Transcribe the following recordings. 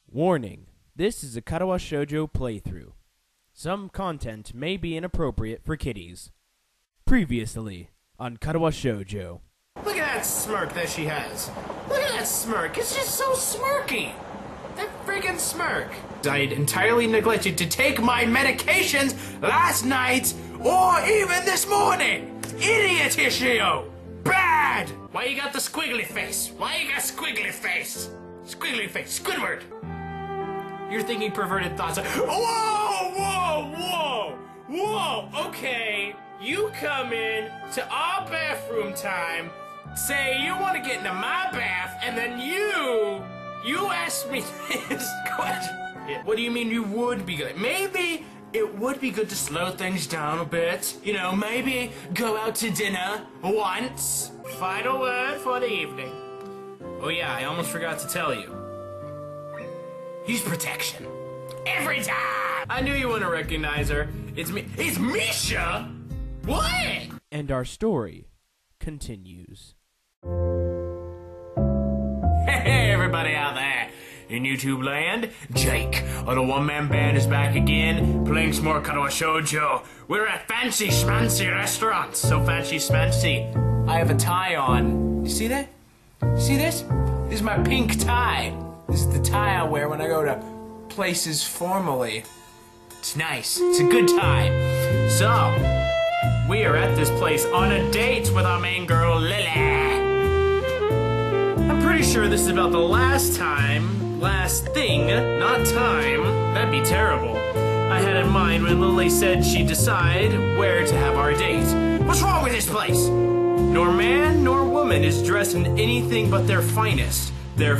Warning: this is a Katawa Shoujo playthrough. Some content may be inappropriate for kiddies. Previously on Katawa Shoujo. Look at that smirk that she has. Look at that smirk. It's just so smirky. That friggin' smirk. I had entirely neglected to take my medications last night or even this morning. Idiot, Ishio. Bad. Why you got the squiggly face? Why you got squiggly face? Squiggly face. Squidward. You're thinking perverted thoughts. Whoa, whoa, whoa, whoa. Okay, you come in to our bathroom time, say you want to get into my bath, and then you ask me this question. What do you mean you would be good? Maybe it would be good to slow things down a bit. You know, maybe go out to dinner once. Final word for the evening. Oh yeah, I almost forgot to tell you. He's protection. Every time! I knew you wouldn't recognize her. It's me. It's Misha! What? And our story continues. Hey, everybody out there in YouTube land. Jake of the OneManBand is back again, playing some more Katawa Shoujo. We're at Fancy Schmancy Restaurant. So fancy schmancy. I have a tie on. You see that? See this? This is my pink tie. This is the tie I wear when I go to places formally. It's nice. It's a good tie. So, we are at this place on a date with our main girl, Lilly. I'm pretty sure this is about the last thing, not time. That'd be terrible. I had in mind when Lilly said she'd decide where to have our date. What's wrong with this place? Nor man nor woman is dressed in anything but their finest. Their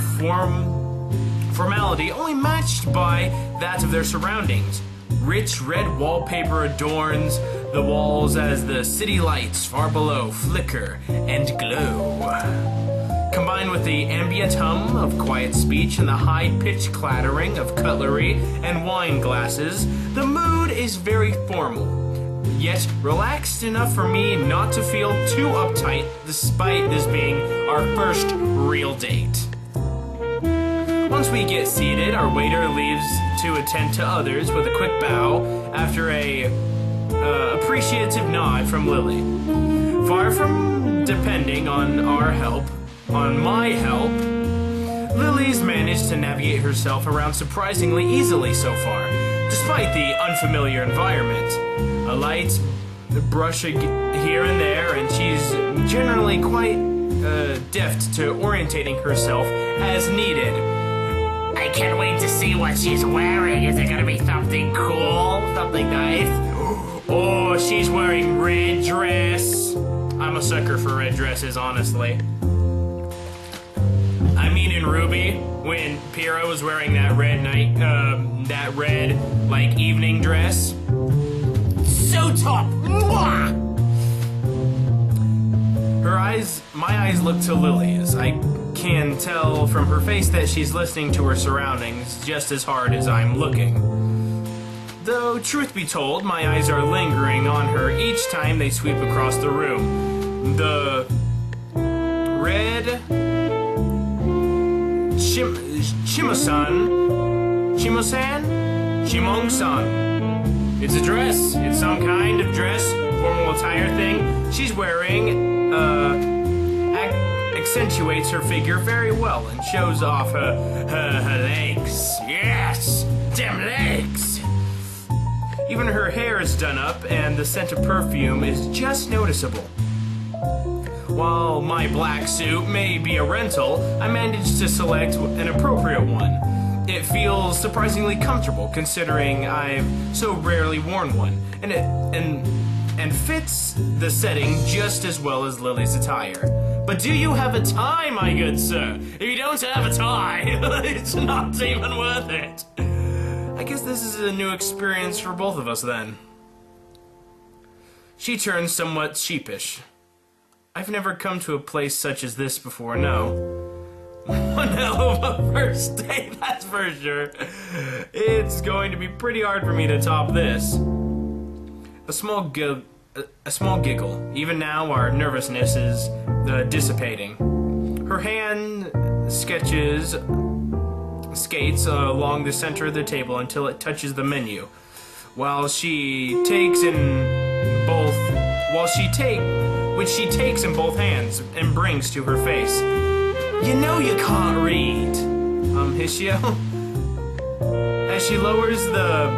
formality only matched by that of their surroundings. Rich red wallpaper adorns the walls as the city lights far below flicker and glow. Combined with the ambient hum of quiet speech and the high-pitched clattering of cutlery and wine glasses, the mood is very formal, yet relaxed enough for me not to feel too uptight despite this being our first real date. Once we get seated, our waiter leaves to attend to others with a quick bow after a appreciative nod from Lilly. Far from depending on my help, Lily's managed to navigate herself around surprisingly easily so far, despite the unfamiliar environment. A light brush here and there, and she's generally quite deft to orientating herself as needed. I can't wait to see what she's wearing. Is it gonna be something cool? Something nice? Oh, she's wearing red dress. I'm a sucker for red dresses, honestly. I mean in Ruby, when Pyrrha was wearing that red like, evening dress. So top! Mwah! My eyes look to Lily's. I can tell from her face that she's listening to her surroundings just as hard as I'm looking. Though, truth be told, my eyes are lingering on her each time they sweep across the room. The red Shimong-san. It's a dress. It's some kind of dress, formal attire thing. She's wearing, accentuates her figure very well and shows off her legs. Yes, them legs. Even her hair is done up and the scent of perfume is just noticeable. While my black suit may be a rental, I managed to select an appropriate one. It feels surprisingly comfortable considering I've so rarely worn one, and fits the setting just as well as Lily's attire. But do you have a tie, my good sir? If you don't have a tie, it's not even worth it. I guess this is a new experience for both of us then. She turns somewhat sheepish. I've never come to a place such as this before, no. One hell of a first date, that's for sure. It's going to be pretty hard for me to top this. A small giggle. Even now, our nervousness is dissipating. Her hand sketches skates along the center of the table until it touches the menu. Which she takes in both hands and brings to her face. You know you can't read, Hishio. As she lowers the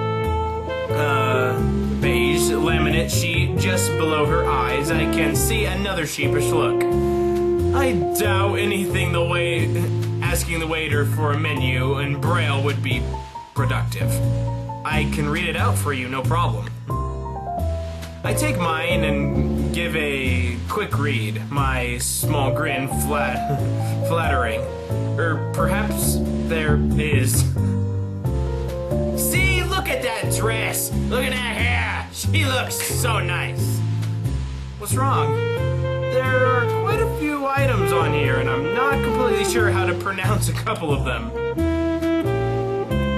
beige laminate sheet just below her eyes, I can see another sheepish look. I doubt asking the waiter for a menu in Braille would be productive. I can read it out for you, no problem. I take mine and give a quick read, my small grin flattering. Or perhaps there is. See, look at that dress! Look at that hair! She looks so nice! What's wrong? There are quite a few items on here, and I'm not completely sure how to pronounce a couple of them.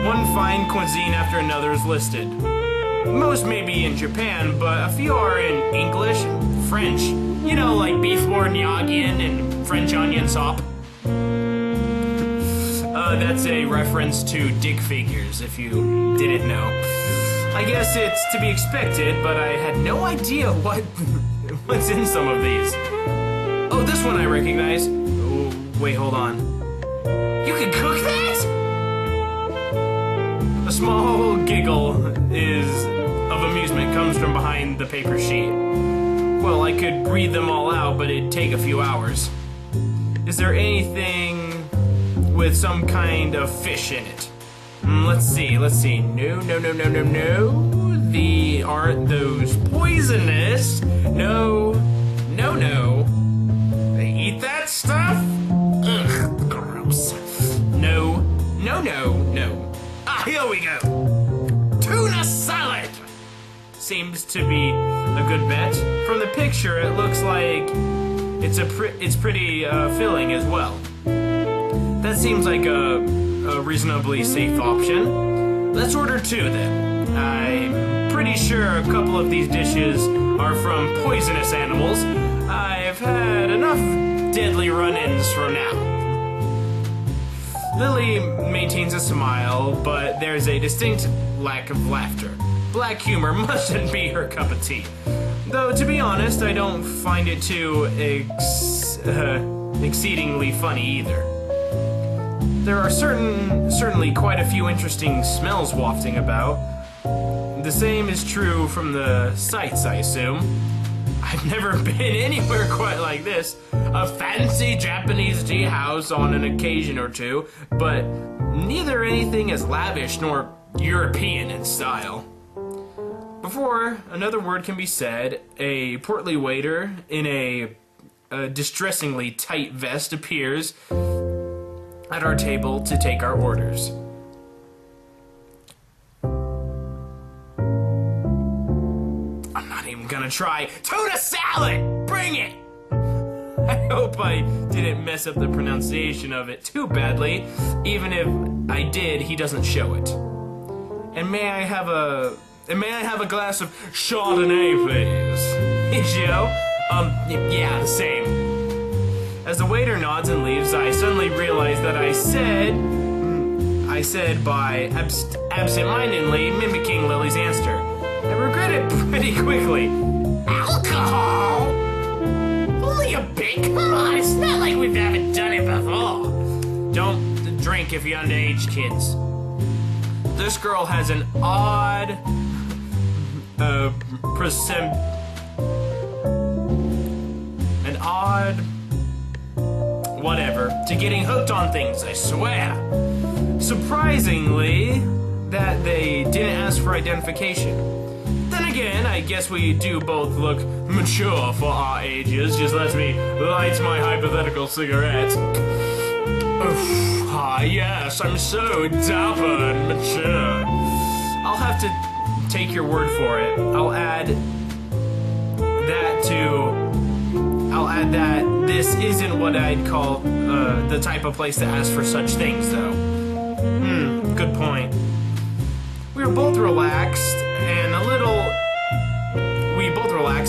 One fine cuisine after another is listed. Most may be in Japan, but a few are in English and French. You know, like beef bourguignon and French onion sop. That's a reference to dick figures, if you didn't know. I guess it's to be expected, but I had no idea what's in some of these. Oh, this one I recognize. Oh, wait, hold on. You can cook that? A small giggle of amusement comes from behind the paper sheet. Well, I could read them all out, but it'd take a few hours. Is there anything with some kind of fish in it? Let's see. No. Aren't those poisonous? No. They eat that stuff? Ugh, gross. No. Ah, here we go. Tuna salad! Seems to be a good bet. From the picture, it looks like it's pretty filling as well. That seems like a reasonably safe option. Let's order 2 then. I'm pretty sure a couple of these dishes are from poisonous animals. I've had enough deadly run-ins for now. Lilly maintains a smile, but there's a distinct lack of laughter. Black humor mustn't be her cup of tea. Though, to be honest, I don't find it too exceedingly funny either. There are certainly quite a few interesting smells wafting about. The same is true from the sights, I assume. I've never been anywhere quite like this. A fancy Japanese tea house on an occasion or two, but neither anything as lavish nor European in style. Before another word can be said, a portly waiter in a distressingly tight vest appears at our table to take our orders. I'm not even gonna try. Tuna salad! Bring it! I hope I didn't mess up the pronunciation of it too badly. Even if I did, he doesn't show it. And may I have a glass of Chardonnay, please? Ichio? Yeah, the same. As the waiter nods and leaves, I suddenly realize that I said by absent-mindedly mimicking Lily's answer. I regret it pretty quickly. Alcohol? Only a bit? Come on, it's not like we haven't done it before. Don't drink if you're underage, kids. This girl has an odd whatever, to getting hooked on things, I swear. Surprisingly, that they didn't ask for identification. Then again, I guess we do both look mature for our ages. Just let me light my hypothetical cigarette. Yes, I'm so dapper and mature. I'll have to take your word for it. I'll add that this isn't what I'd call the type of place to ask for such things, though. Good point. We both relax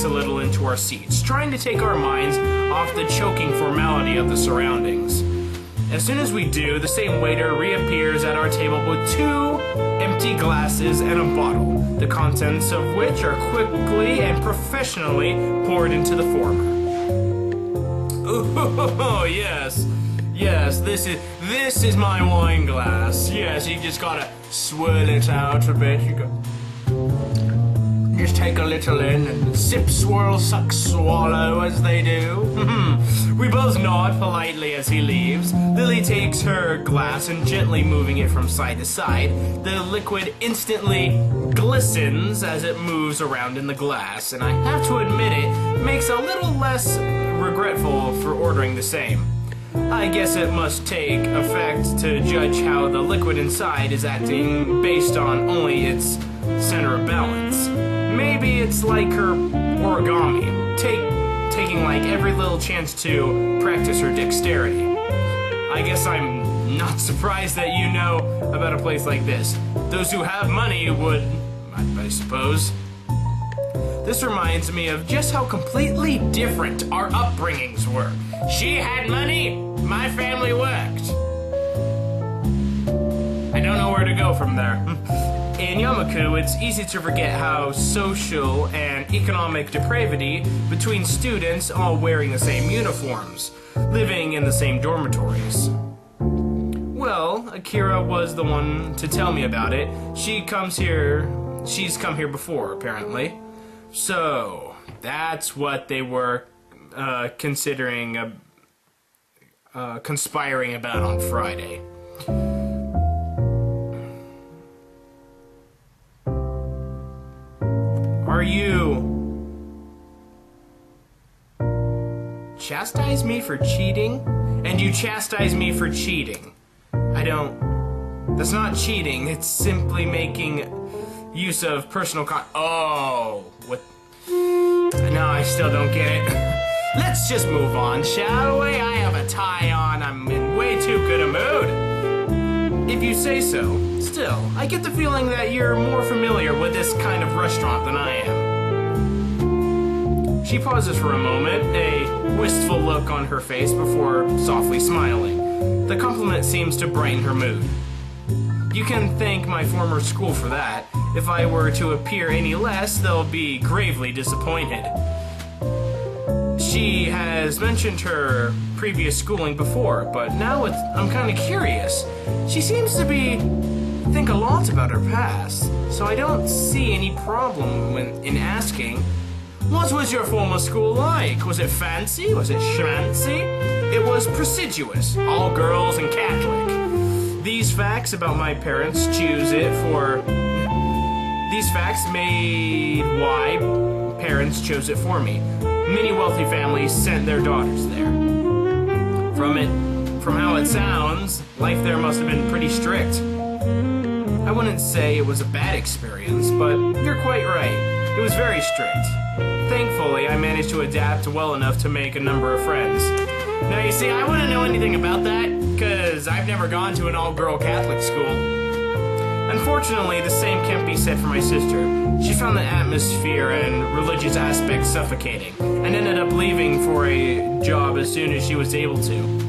a little into our seats, trying to take our minds off the choking formality of the surroundings. As soon as we do, the same waiter reappears at our table with 2 empty glasses and a bottle, the contents of which are quickly and professionally poured into the former. Oh, yes. Yes, this is my wine glass. Yes, you just gotta swirl it out a bit. You go. Just take a little in and sip, swirl, suck, swallow as they do. We both nod politely as he leaves. Lily takes her glass and gently moving it from side to side, the liquid instantly glistens as it moves around in the glass, and I have to admit it makes a little less regretful for ordering the same. I guess it must take effect to judge how the liquid inside is acting based on only its center of balance. Maybe it's like her origami, taking like every little chance to practice her dexterity. I guess I'm not surprised that you know about a place like this. Those who have money would, I suppose. This reminds me of just how completely different our upbringings were. She had money, my family worked. I don't know where to go from there. In Yamaku, it's easy to forget how social and economic depravity between students all wearing the same uniforms, living in the same dormitories. Well, Akira was the one to tell me about it. She's come here before, apparently. So, that's what they were considering conspiring about on Friday. Are you chastise me for cheating? And you chastise me for cheating. That's not cheating, it's simply making use of personal oh, what? No, I still don't get it. Let's just move on, shall we? I have a tie on, I'm in way too good a mood. If you say so. Still, I get the feeling that you're more familiar with this kind of restaurant than I am. She pauses for a moment, a wistful look on her face before softly smiling. The compliment seems to brighten her mood. You can thank my former school for that. If I were to appear any less, they'll be gravely disappointed. She has mentioned her previous schooling before, but now I'm kind of curious. She seems to think a lot about her past, so I don't see any problem in asking, what was your former school like? Was it fancy? Was it schmancy? It was prestigious, all girls and Catholic. These facts about my parents made why parents chose it for me. Many wealthy families sent their daughters there. From how it sounds, life there must have been pretty strict. I wouldn't say it was a bad experience, but you're quite right. It was very strict. Thankfully, I managed to adapt well enough to make a number of friends. Now, you see, I wouldn't know anything about that, because I've never gone to an all-girl Catholic school. Unfortunately, the same can't be said for my sister. She found the atmosphere and religious aspects suffocating, and ended up leaving for a job as soon as she was able to.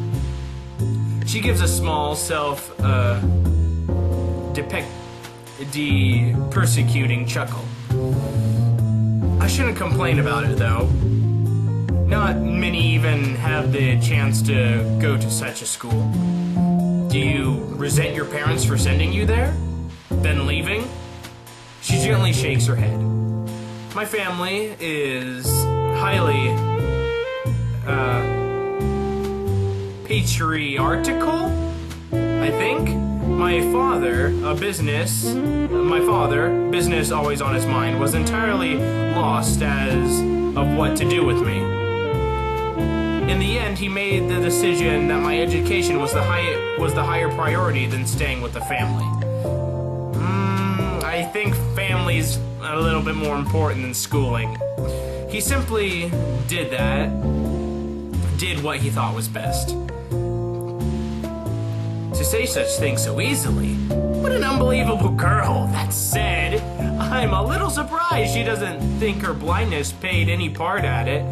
She gives a small persecuting chuckle. I shouldn't complain about it, though. Not many even have the chance to go to such a school. Do you resent your parents for sending you there? Then leaving? She gently shakes her head. My family is highly, patriarchal, I think. My father, business always on his mind, was entirely lost as of what to do with me. In the end, he made the decision that my education was the higher priority than staying with the family. I think family's a little bit more important than schooling. He simply did what he thought was best. To say such things so easily, what an unbelievable girl. That said, I'm a little surprised she doesn't think her blindness played any part at it.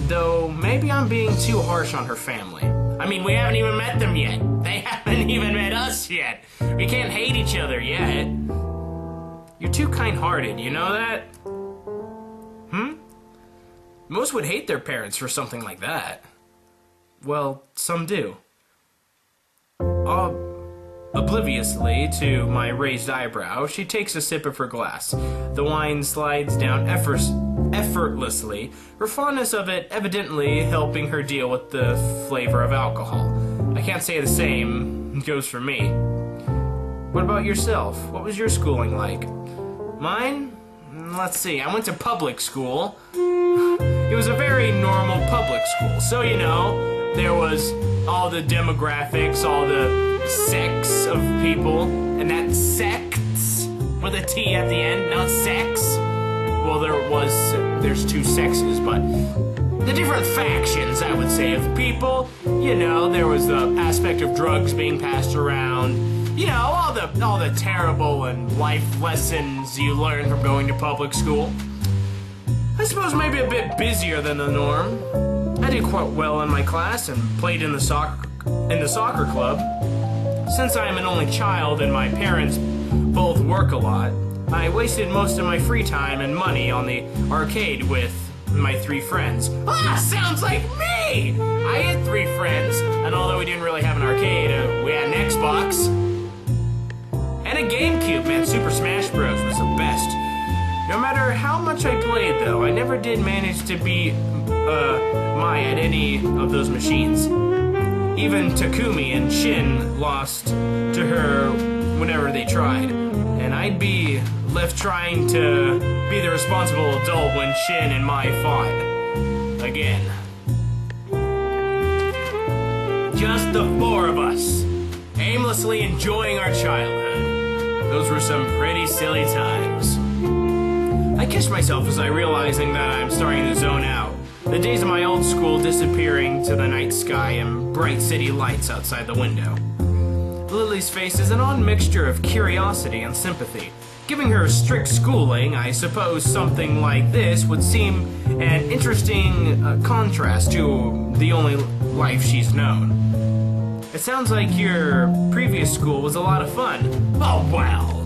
Though, maybe I'm being too harsh on her family. I mean, we haven't even met them yet. They haven't even met us yet. We can't hate each other yet. You're too kind-hearted, you know that? Most would hate their parents for something like that. Well, some do. Obliviously to my raised eyebrow, she takes a sip of her glass. The wine slides down effortlessly, her fondness of it evidently helping her deal with the flavor of alcohol. I can't say the same goes for me. What about yourself? What was your schooling like? Mine? Let's see, I went to public school. It was a very normal public school, so you know, there was all the demographics, all the sex of people, and that sects with a T at the end, not sex. Well, there's two sexes, but the different factions, I would say, of people. You know, there was the aspect of drugs being passed around. You know, all the terrible and life lessons you learn from going to public school. I suppose maybe a bit busier than the norm. I did quite well in my class and played in the soccer club. Since I am an only child and my parents both work a lot, I wasted most of my free time and money on the arcade with my 3 friends. Ah, sounds like me! I had 3 friends, and although we didn't really have an arcade, we had an Xbox and a GameCube. Man, Super Smash Bros. Was the best. No matter how much I played, though, I never did manage to beat Mai at any of those machines. Even Takumi and Shin lost to her whenever they tried, and I'd be left trying to be the responsible adult when Shin and Mai fought. Again. Just the 4 of us, aimlessly enjoying our childhood. Those were some pretty silly times. I kiss myself as I realizing that I'm starting to zone out. The days of my old school disappearing to the night sky and bright city lights outside the window. Lily's face is an odd mixture of curiosity and sympathy. Giving her strict schooling, I suppose something like this would seem an interesting contrast to the only life she's known. It sounds like your previous school was a lot of fun. Oh, well,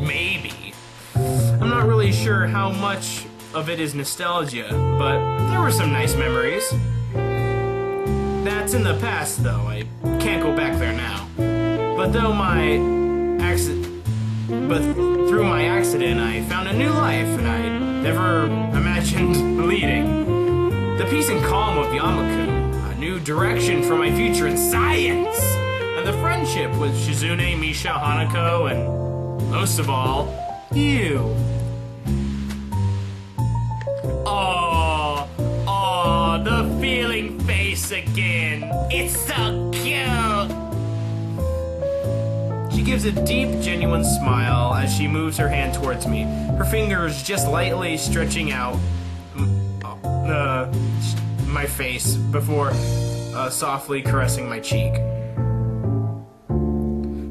maybe. I'm not really sure how much of it is nostalgia, but there were some nice memories. That's in the past, though. I can't go back there now. But through my accident, I found a new life, and I never imagined leading. The peace and calm of Yamaku, a new direction for my future in science, and the friendship with Shizune, Misha, Hanako, and most of all, you. Oh, the feeling face again. It's so cute. She gives a deep, genuine smile as she moves her hand towards me, her fingers just lightly stretching out my face before softly caressing my cheek.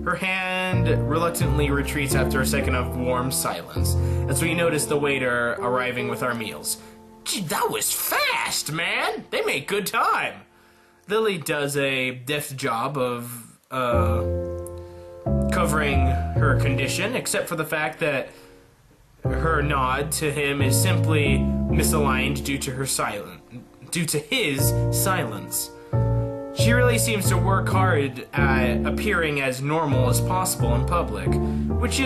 Her hand reluctantly retreats after a second of warm silence as we notice the waiter arriving with our meals. Gee, that was fast, man! They made good time! Lily does a deft job of covering her condition, except for the fact that her nod to him is simply misaligned due to his silence. She really seems to work hard at appearing as normal as possible in public, which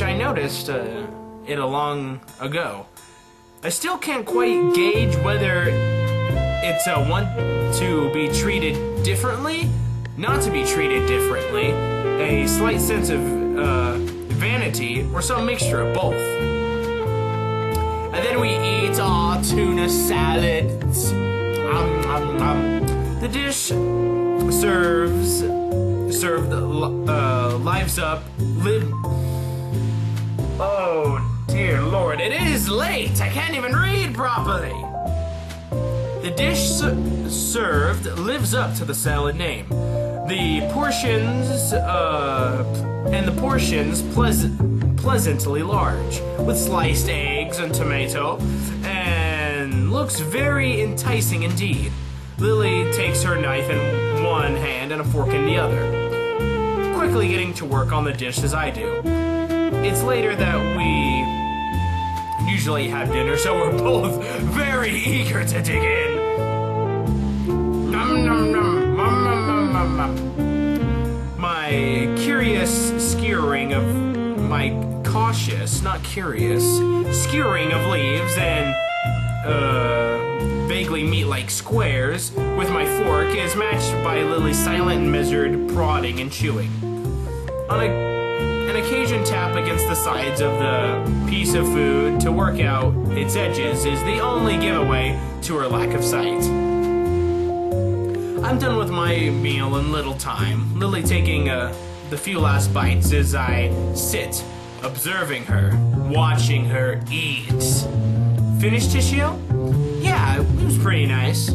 I noticed it a long ago. I still can't quite gauge whether it's a want to be treated differently, not to be treated differently, a slight sense of vanity, or some mixture of both. And then we eat our tuna salads. The dish lives up. Oh dear Lord, it is late. I can't even read properly. The dish served lives up to the salad name. The portions pleasantly large, with sliced eggs and tomato, and looks very enticing indeed. Lily takes her knife in one hand and a fork in the other, quickly getting to work on the dish as I do. It's later that we usually have dinner, so we're both very eager to dig in. Nom, nom, nom, nom, nom, nom, nom. My curious skewering of my cautious, not curious, skewering of leaves and vaguely meat-like squares with my fork is matched by Lily's silent and measured prodding and chewing. On an occasion tap against the sides of the piece of food to work out its edges is the only giveaway to her lack of sight. I'm done with my meal in little time, Lily taking the few last bites as I sit, observing her, watching her eat. Finished, Tishio? Yeah, it was pretty nice.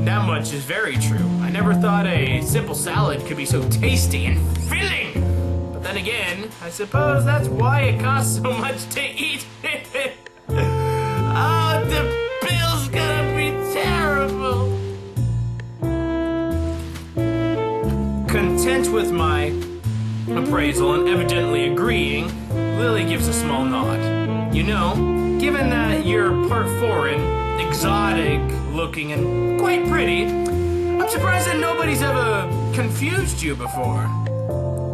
That much is very true. I never thought a simple salad could be so tasty and filling. But then again, I suppose that's why it costs so much to eat. Oh, the bill's gonna be terrible. Content with my appraisal and evidently agreeing, Lily gives a small nod. You know, given that you're part foreign, exotic looking, and quite pretty, I'm surprised that nobody's ever confused you before.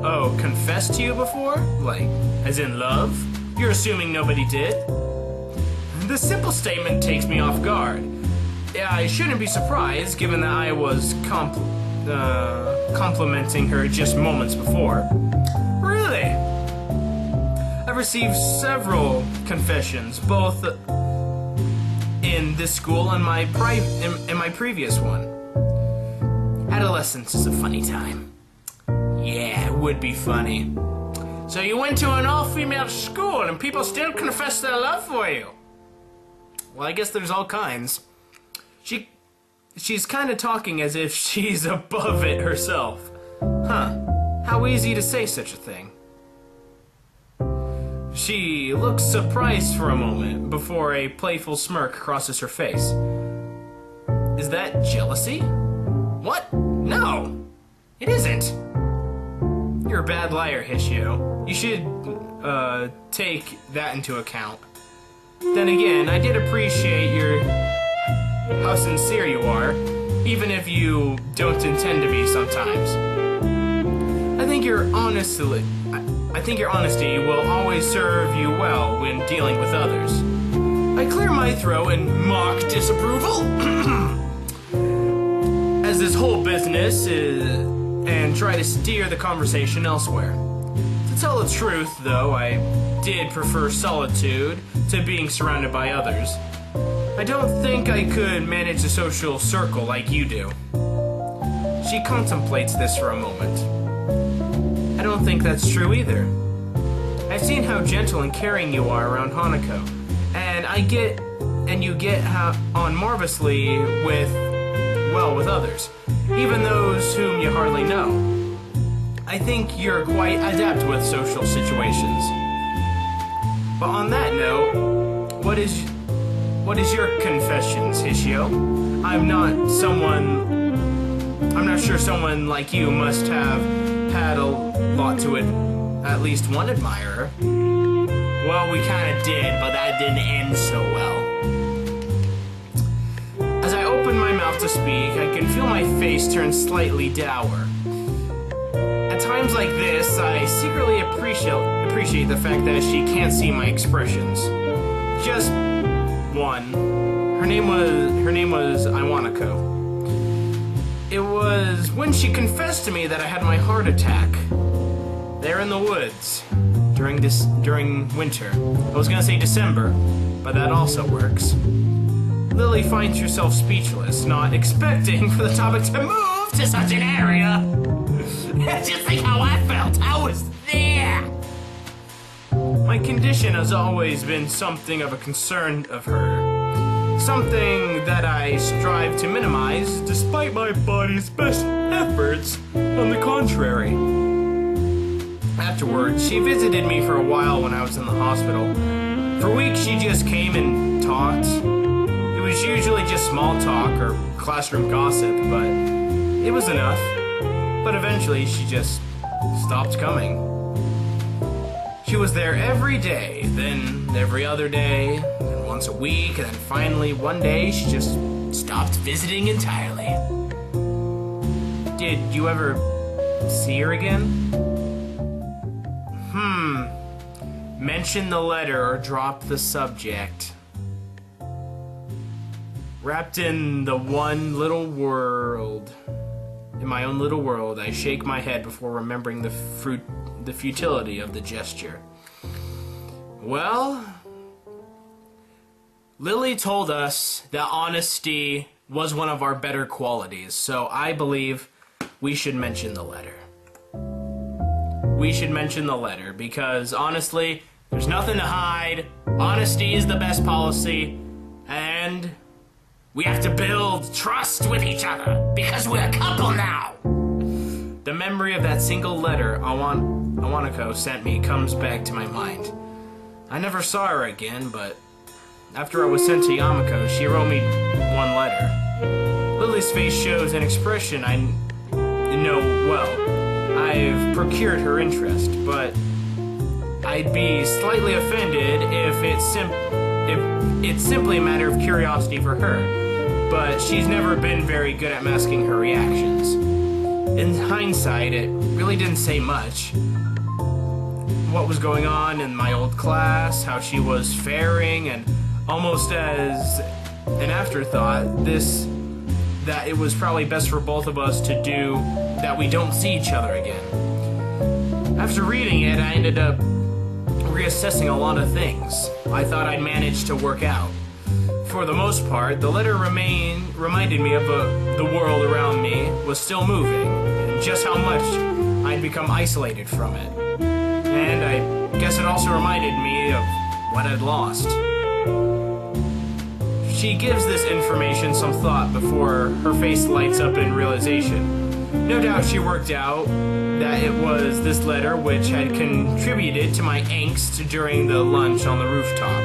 Oh, confessed to you before? Like, as in love? You're assuming nobody did? The simple statement takes me off guard. Yeah, I shouldn't be surprised, given that I was complimenting her just moments before. Really? I've received several confessions, both in this school and my previous one. Adolescence is a funny time. Yeah, it would be funny. So you went to an all-female school and people still confess their love for you? Well, I guess there's all kinds. She's kind of talking as if she's above it herself. Huh. How easy to say such a thing. She looks surprised for a moment before a playful smirk crosses her face. Is that jealousy? What? No! It isn't. You're a bad liar, Hishio. You should, take that into account. Then again, I did appreciate how sincere you are, even if you don't intend to be sometimes. I think your honesty will always serve you well when dealing with others. I clear my throat in mock disapproval, as this whole business and try to steer the conversation elsewhere. To tell the truth, though, I did prefer solitude to being surrounded by others. I don't think I could manage a social circle like you do. She contemplates this for a moment. I don't think that's true either. I've seen how gentle and caring you are around Hanako, and you get on marvelously with others, even those whom you hardly know. I think you're quite adept with social situations. But on that note, what is your confessions, Hishio? I'm not sure someone like you must have had a lot to it, at least one admirer. Well, we kinda did, but that didn't end so well. As I open my mouth to speak, I can feel my face turn slightly dour. At times like this, I secretly appreciate the fact that she can't see my expressions. Just one. Her name was Iwanako. It was when she confessed to me that I had my heart attack. There in the woods. During winter. I was gonna say December, but that also works. Lily finds herself speechless, not expecting for the topic to move to such an area. Just think how I felt. I was there. My condition has always been something of a concern of her. Something that I strive to minimize despite my body's best efforts. On the contrary. Afterwards, she visited me for a while when I was in the hospital. For weeks, she just came and talked. It was was usually just small talk or classroom gossip, but it was enough. But eventually she just stopped coming. She was there every day, then every other day, then once a week, and then finally one day she just stopped visiting entirely. Did you ever see her again? Mention the letter or drop the subject. Wrapped in the one little world. In my own little world, I shake my head before remembering the futility of the gesture. Well, Lilly told us that honesty was one of our better qualities, so I believe we should mention the letter. We should mention the letter because, honestly, there's nothing to hide. Honesty is the best policy, and we have to build trust with each other because we're a couple now. The memory of that single letter Awanako sent me comes back to my mind. I never saw her again, but after I was sent to Yamako, she wrote me one letter. Lily's face shows an expression I know well. I've procured her interest, but I'd be slightly offended if it's simply a matter of curiosity for her. But she's never been very good at masking her reactions. In hindsight, it really didn't say much. What was going on in my old class, how she was faring, and almost as an afterthought, that it was probably best for both of us to do that we don't see each other again. After reading it, I ended up reassessing a lot of things I thought I'd managed to work out. For the most part, the letter reminded me of the world around me was still moving, and just how much I'd become isolated from it. And I guess it also reminded me of what I'd lost. She gives this information some thought before her face lights up in realization. No doubt she worked out that it was this letter which had contributed to my angst during the lunch on the rooftop.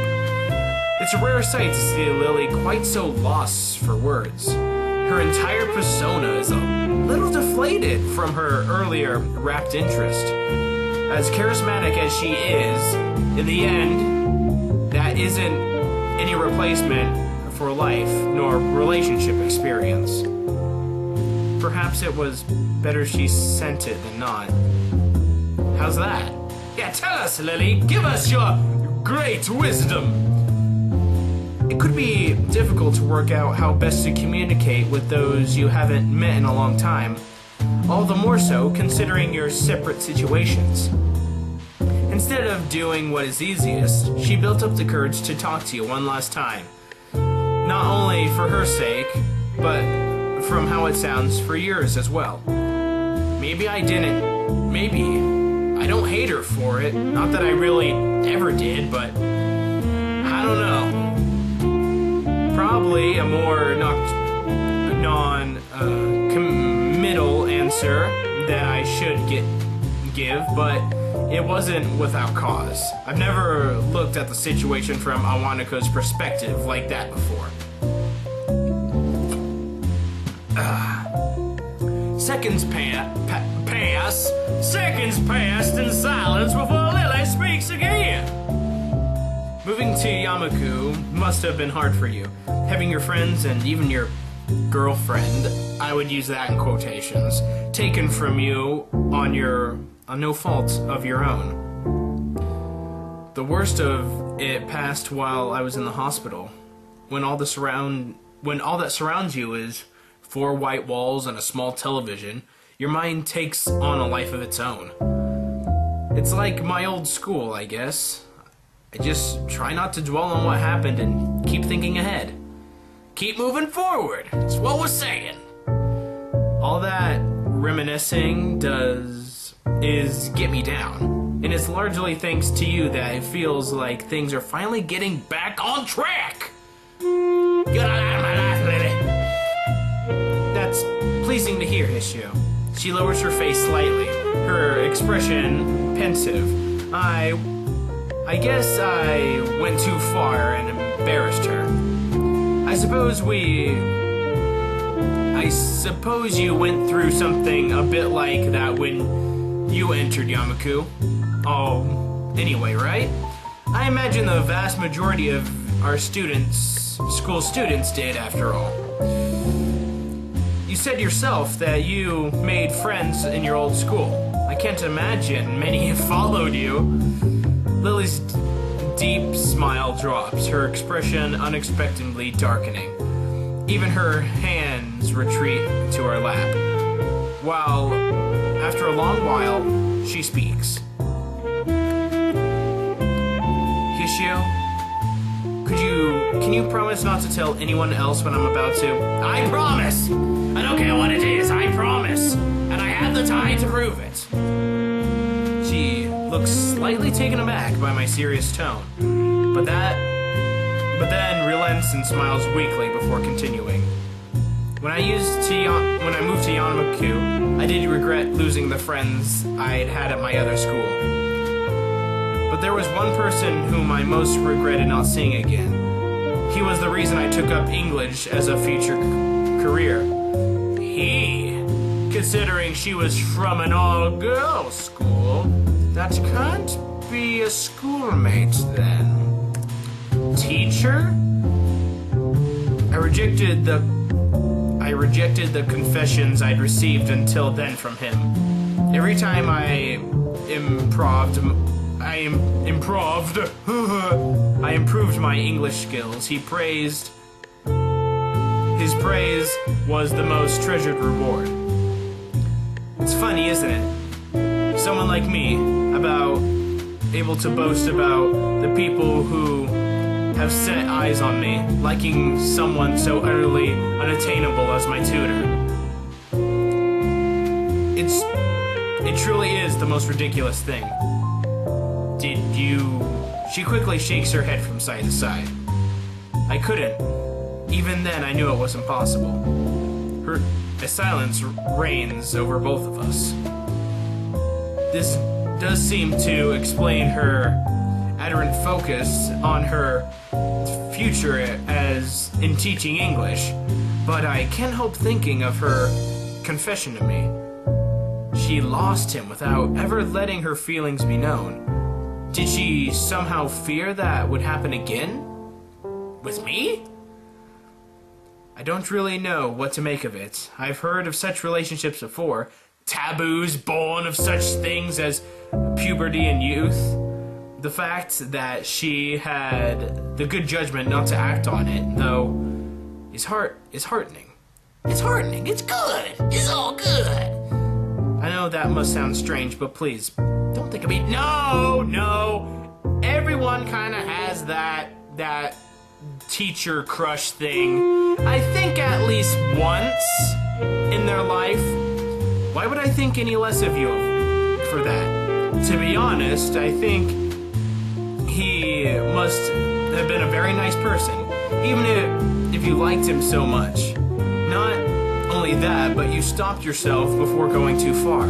It's a rare sight to see Lilly quite so lost for words. Her entire persona is a little deflated from her earlier rapt interest. As charismatic as she is, in the end, that isn't any replacement for life nor relationship experience. Perhaps it was better she sent it than not. How's that? Yeah, tell us, Lilly. Give us your great wisdom. It could be difficult to work out how best to communicate with those you haven't met in a long time. All the more so considering your separate situations. Instead of doing what is easiest, she built up the courage to talk to you one last time. Not only for her sake, but from how it sounds for yours as well. Maybe I don't hate her for it. Not that I really ever did, but I don't know. Probably a more non-committal answer that I should give, but it wasn't without cause. I've never looked at the situation from Awanako's perspective like that before. Seconds passed in silence before Lilly speaks again. Moving to Yamaku must have been hard for you. Having your friends and even your girlfriend, I would use that in quotations, taken from you on no fault of your own. The worst of it passed while I was in the hospital, when all that surrounds you is 4 white walls and a small television. Your mind takes on a life of its own. It's like my old school, I guess. I just try not to dwell on what happened and keep thinking ahead. Keep moving forward. That's what we're saying. All that reminiscing is get me down. And it's largely thanks to you that it feels like things are finally getting back on track. Get out of my life, Lilly. That's pleasing to hear, Hishio. She lowers her face slightly, her expression pensive. I guess I went too far and embarrassed her. I I suppose you went through something a bit like that when you entered Yamaku. Oh, anyway, right? I imagine the vast majority of our school students did, after all. You said yourself that you made friends in your old school. I can't imagine many have followed you. Lily's deep smile drops, her expression unexpectedly darkening. Even her hands retreat to her lap. While, after a long while, she speaks. Hishio, can you promise not to tell anyone else what I'm about to? I promise! I don't care what it is, I promise! And I have the time to prove it. She looks slightly taken aback by my serious tone, but then relents and smiles weakly before continuing. When I moved to Yamaku, I did regret losing the friends I'd had at my other school. But there was one person whom I most regretted not seeing again. He was the reason I took up English as a future career. Considering she was from an all-girls school, that can't be a schoolmate then. Teacher? I rejected the confessions I'd received until then from him. Every time I improved my English skills, his praise was the most treasured reward. It's funny, isn't it? Someone like me, able to boast about the people who have set eyes on me, liking someone so utterly unattainable as my tutor. It truly is the most ridiculous thing. She quickly shakes her head from side to side. I couldn't. Even then, I knew it was impossible. A silence reigns over both of us. This does seem to explain her adherent focus on her future as in teaching English, but I can't help thinking of her confession to me. She lost him without ever letting her feelings be known. Did she somehow fear that would happen again? With me? I don't really know what to make of it. I've heard of such relationships before. Taboos born of such things as puberty and youth. The fact that she had the good judgment not to act on it, though, is heartening. It's heartening. It's good. It's all good. I know that must sound strange, but please, don't think of me. No. Everyone kind of has that teacher crush thing. I think at least once in their life. Why would I think any less of you for that? To be honest, I think he must have been a very nice person, even if you liked him so much. Not only that, but you stopped yourself before going too far.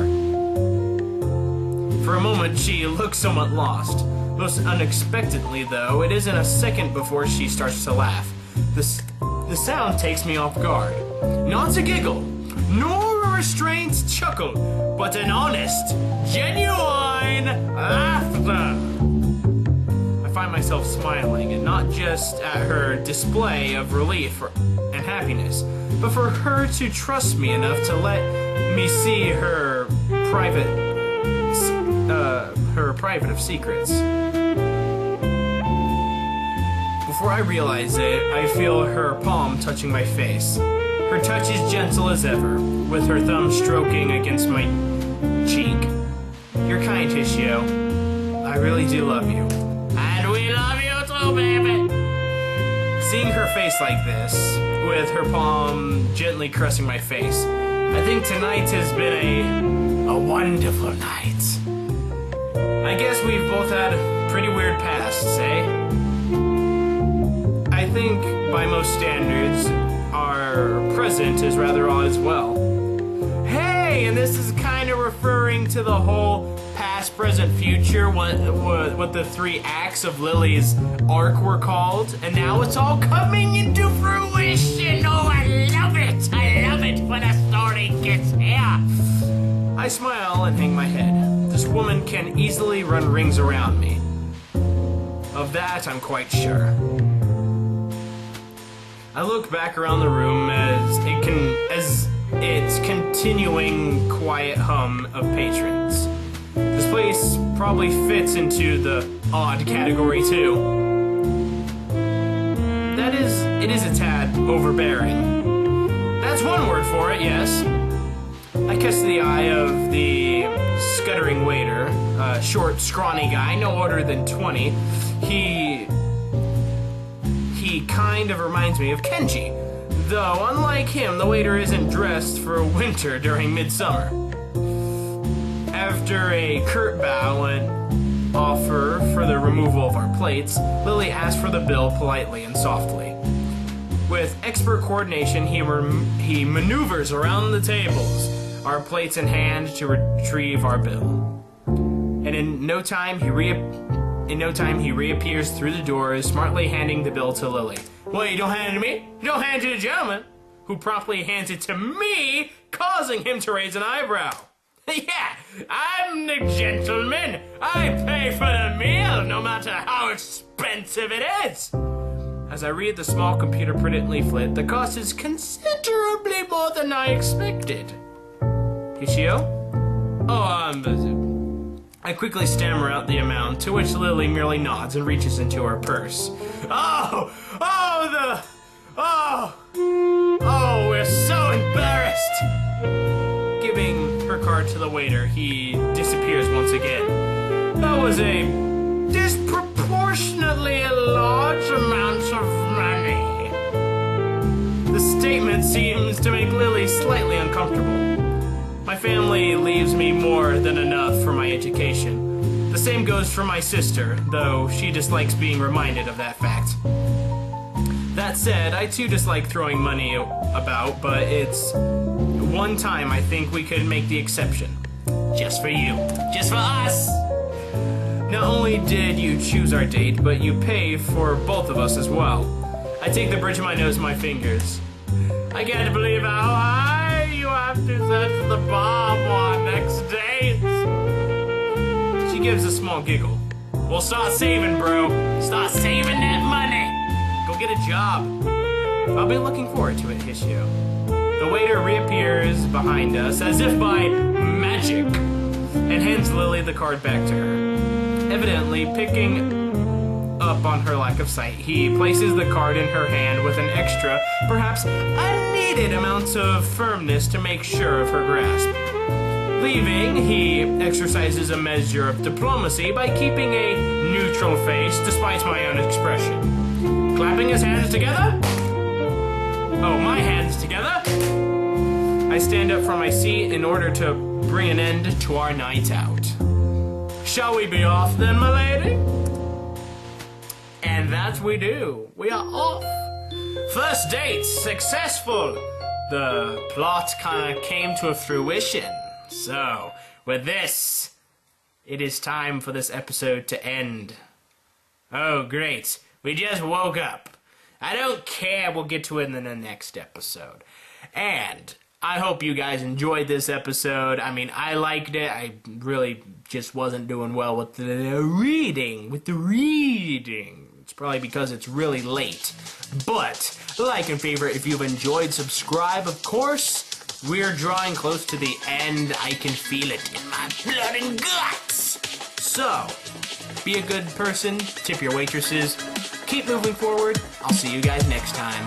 For a moment, she looks somewhat lost. Most unexpectedly, though, it isn't a second before she starts to laugh. The sound takes me off guard. Not a giggle, nor a restrained chuckle, but an honest, genuine laughter. I find myself smiling, and not just at her display of relief and happiness, but for her to trust me enough to let me see her private of secrets. Before I realize it, I feel her palm touching my face. Her touch is gentle as ever, with her thumb stroking against my cheek. You're kind, Hishio. I really do love you. And we love you too, baby! Seeing her face like this, with her palm gently caressing my face, I think tonight has been a wonderful night. I guess we've both had pretty weird pasts, eh? I think, by most standards, our present is rather odd as well. Hey, and this is kind of referring to the whole past, present, future, what the 3 acts of Lilly's arc were called, and now it's all coming into fruition. Oh, I love it! I love it when a story gets here. I smile and hang my head. This woman can easily run rings around me. Of that, I'm quite sure. I look back around the room as its continuing quiet hum of patrons. This place probably fits into the odd category too. It is a tad overbearing. That's one word for it, yes. I catch the eye of the scuttering waiter, a short, scrawny guy, no older than 20. He kind of reminds me of Kenji, though unlike him, the waiter isn't dressed for winter during midsummer. After a curt bow and offer for the removal of our plates, Lilly asks for the bill politely and softly. With expert coordination, he maneuvers around the tables, our plates in hand, to retrieve our bill. And in no time, he reappears through the doors, smartly handing the bill to Lilly. Well, you don't hand it to me? You don't hand it to the gentleman, who promptly hands it to me, causing him to raise an eyebrow. Yeah, I'm the gentleman. I pay for the meal, no matter how expensive it is. As I read the small computer printed leaflet, the cost is considerably more than I expected. Hishio? I quickly stammer out the amount, to which Lilly merely nods and reaches into her purse. We're so embarrassed! Giving her card to the waiter, he disappears once again. That was a disproportionately large amount of money. The statement seems to make Lilly slightly uncomfortable. My family leaves me more than enough for my education. The same goes for my sister, though she dislikes being reminded of that fact. That said, I too dislike throwing money about, but it's one time I think we could make the exception. Just for you. Just for us! Not only did you choose our date, but you pay for both of us as well. I take the bridge of my nose and my fingers. I can't believe how high you have to set the bar for next date. She gives a small giggle. Well, start saving, bro. Start saving that money. Go get a job. I'll be looking forward to it, Hishio. The waiter reappears behind us as if by magic and hands Lilly the card back to her. Evidently picking up on her lack of sight, he places the card in her hand with an extra, perhaps unneeded amount of firmness to make sure of her grasp. Leaving, he exercises a measure of diplomacy by keeping a neutral face despite my own expression. Clapping his hands together? Oh, my hands together? I stand up from my seat in order to bring an end to our night out. Shall we be off then, my lady? And that we do. We are off. First date successful. The plot kind of came to a fruition. So, with this, it is time for this episode to end. Oh, great. We just woke up. I don't care. We'll get to it in the next episode. And I hope you guys enjoyed this episode. I mean, I liked it. I really just wasn't doing well with the reading. It's probably because it's really late. But, like and favorite if you've enjoyed. Subscribe, of course. We're drawing close to the end. I can feel it in my blood and guts. So, be a good person. Tip your waitresses. Keep moving forward. I'll see you guys next time.